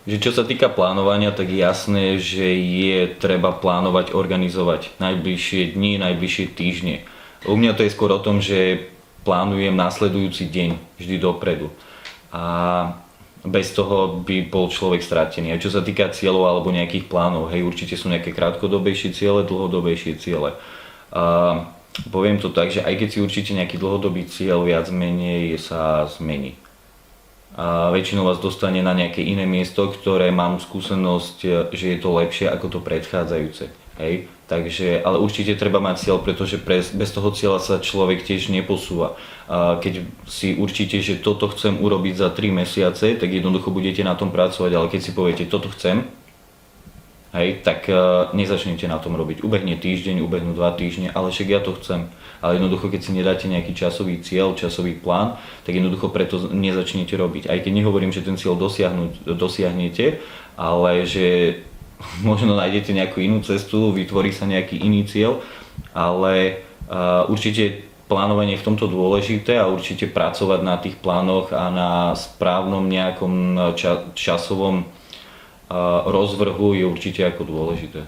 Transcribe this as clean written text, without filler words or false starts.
Že čo sa týka plánovania, tak je jasné, že je treba plánovať, organizovať najbližšie dni, najbližšie týždne. U mňa to je skôr o tom, že plánujem následujúci deň vždy dopredu. A bez toho by bol človek stratený. A čo sa týka cieľov alebo nejakých plánov, hej, určite sú nejaké krátkodobejšie ciele, dlhodobejšie ciele. Poviem to tak, že aj keď si určite nejaký dlhodobý cieľ viac menej sa zmení. A väčšinou vás dostane na nejaké iné miesto, ktoré mám skúsenosť, že je to lepšie ako to predchádzajúce. Hej? Takže, ale určite treba mať cieľ, pretože bez toho cieľa sa človek tiež neposúva. A keď si určite, že toto chcem urobiť za 3 mesiace, tak jednoducho budete na tom pracovať, ale keď si poviete, toto chcem, hej, tak nezačnete na tom robiť. Ubehne týždeň, ubehnú 2 týždne, ale však ja to chcem. Ale jednoducho, keď si nedáte nejaký časový cieľ, časový plán, tak jednoducho preto nezačnete robiť. Aj keď nehovorím, že ten cieľ dosiahnete, ale že možno nájdete nejakú inú cestu, vytvorí sa nejaký iný cieľ, ale určite plánovanie je v tomto dôležité a určite pracovať na tých plánoch a na správnom nejakom časovom rozvrhu je určite ako dôležité.